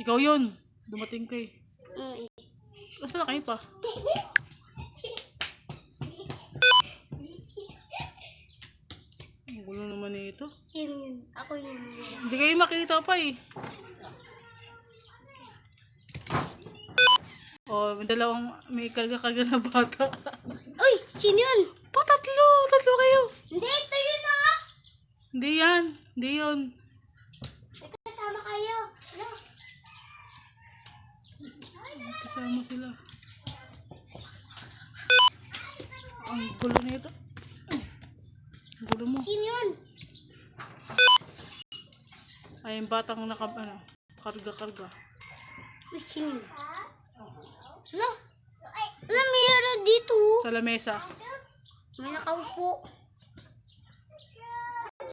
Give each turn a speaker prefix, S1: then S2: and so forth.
S1: Ikaw yun. Dumating ka eh.
S2: Mm.
S1: Basta na kayo pa. Ang gulo naman ito.
S2: Sino yun? Ako yun.
S1: Hindi kayo makita pa eh. Oh, may karga-karga na bata.
S2: Uy! Sino yun?
S1: Tatlo kayo.
S2: Hindi, ito yun ah!
S1: Hindi yan. Hindi yun.
S2: Kasama kayo. Ano?
S1: Kasama sila. Ang gulo nito. Ang gulo mo.
S2: Sino yun?
S1: Ay, yung batang karga-karga.
S2: Sino yun? Ano? Ano meron dito?
S1: Sa lamesa.
S2: May nakaupo.